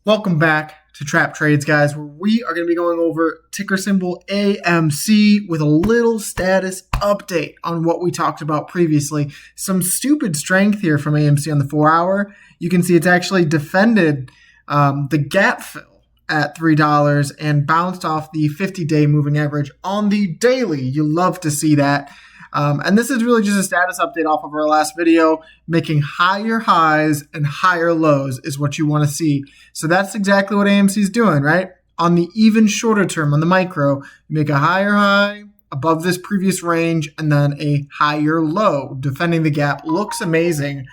Welcome back to Trap Trades, guys, where we are going to be going over ticker symbol AMC with a little status update on what we talked about previously. Some stupid strength here from AMC on the 4-hour. You can see it's actually defended the gap fill at $3 and bounced off the 50-day moving average on the daily. You love to see that. And this is really just a status update off of our last video. Making higher highs and higher lows is what you want to see. So that's exactly what AMC is doing, right? On the even shorter term, on the micro, you make a higher high above this previous range and then a higher low. Defending the gap looks amazing.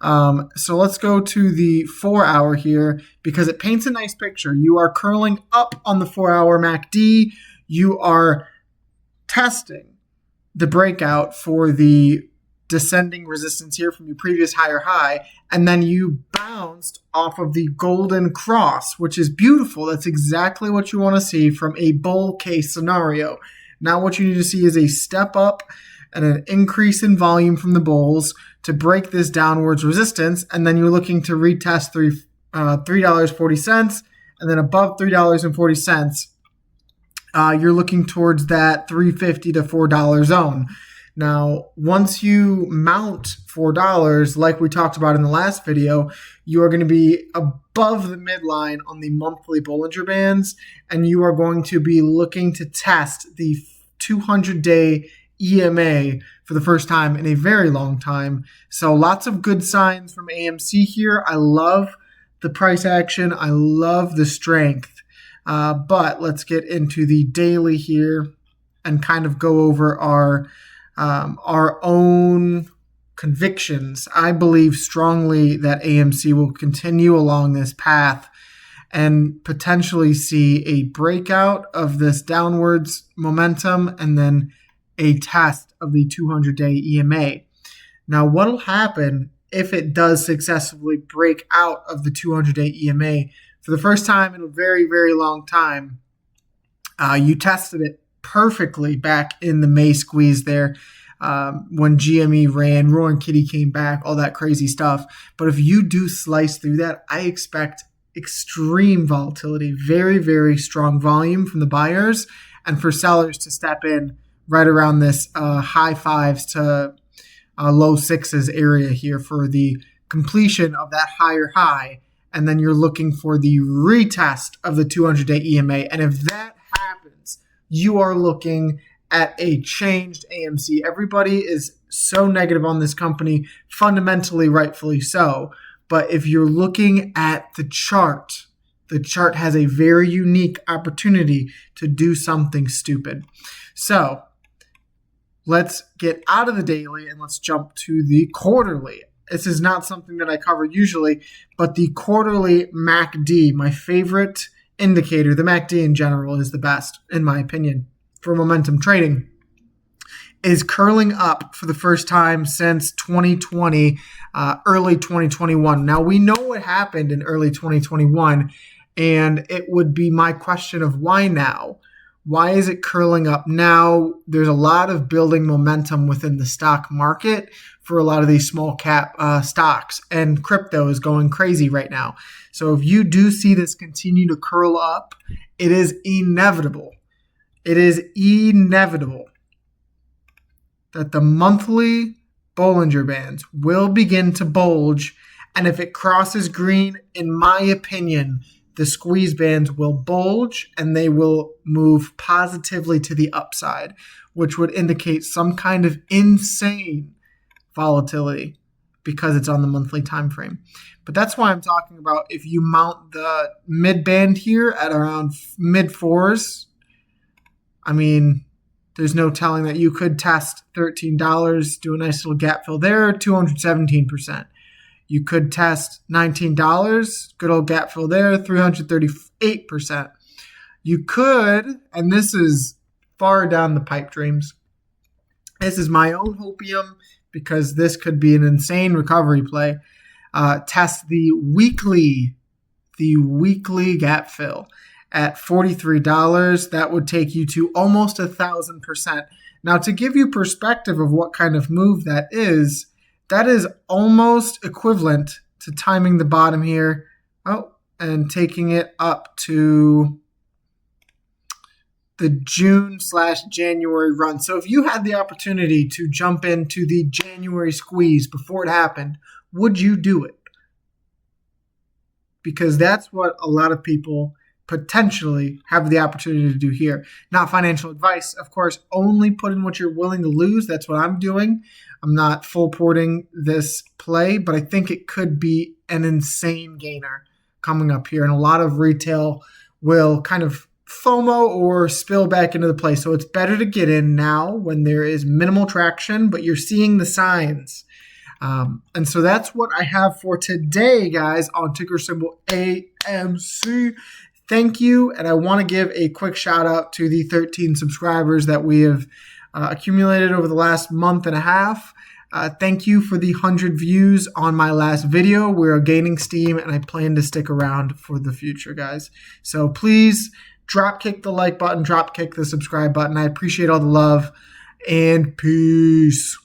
So let's go to the 4-hour here because it paints a nice picture. You are curling up on the 4-hour MACD. You are testing the breakout for the descending resistance here from your previous higher high, and then you bounced off of the golden cross, which is beautiful. That's exactly what you want to see from a bull case scenario. Now what you need to see is a step up and an increase in volume from the bulls to break this downwards resistance, and then you're looking to retest $3.40, and then above $3.40, you're looking towards that $3.50 to $4 zone. Now, once you mount $4, like we talked about in the last video, you are going to be above the midline on the monthly Bollinger Bands, and you are going to be looking to test the 200-day EMA for the first time in a very long time. So lots of good signs from AMC here. I love the price action. I love the strength. But let's get into the daily here and kind of go over our own convictions. I believe strongly that AMC will continue along this path and potentially see a breakout of this downwards momentum and then a test of the 200-day EMA. Now, what will happen if it does successfully break out of the 200-day EMA? For the first time in a very, very long time, you tested it perfectly back in the May squeeze there when GME ran, Roaring Kitty came back, all that crazy stuff. But if you do slice through that, I expect extreme volatility, very, very strong volume from the buyers, and for sellers to step in right around this high fives to low sixes area here for the completion of that higher high. And then you're looking for the retest of the 200-day EMA. And if that happens, you are looking at a changed AMC. Everybody is so negative on this company, fundamentally, rightfully so. But if you're looking at the chart has a very unique opportunity to do something stupid. So let's get out of the daily and let's jump to the quarterly. This is not something that I cover usually, but the quarterly MACD, my favorite indicator, the MACD in general is the best, in my opinion, for momentum trading, is curling up for the first time since 2020, early 2021. Now, we know what happened in early 2021, and it would be my question of why now? Why is it curling up now? There's a lot of building momentum within the stock market for a lot of these small cap stocks, and crypto is going crazy right now. So if you do see this continue to curl up, it is inevitable. It is inevitable that the monthly Bollinger Bands will begin to bulge, and if it crosses green, in my opinion, the squeeze bands will bulge and they will move positively to the upside, which would indicate some kind of insane volatility because it's on the monthly time frame. But that's why I'm talking about if you mount the mid band here at around mid fours, I mean, there's no telling that you could test $13, do a nice little gap fill there, 217%. You could test $19, good old gap fill there, 338%. You could, and this is far down the pipe dreams, this is my own hopium because this could be an insane recovery play, test the weekly gap fill at $43. That would take you to almost 1,000%. Now, to give you perspective of what kind of move that is almost equivalent to timing the bottom here. Oh, and taking it up to the June/January run. So if you had the opportunity to jump into the January squeeze before it happened, would you do it? Because that's what a lot of people potentially have the opportunity to do here. Not financial advice, of course, only put in what you're willing to lose. That's what I'm doing. I'm not full porting this play, but I think it could be an insane gainer coming up here. And a lot of retail will kind of FOMO or spill back into the play. So it's better to get in now when there is minimal traction, but you're seeing the signs. And so that's what I have for today, guys, on ticker symbol AMC. Thank you. And I want to give a quick shout out to the 13 subscribers that we have accumulated over the last month and a half. Thank you for the 100 views on my last video. We're gaining steam, and I plan to stick around for the future, guys. So please drop kick the like button, drop kick the subscribe button. I appreciate all the love, and peace.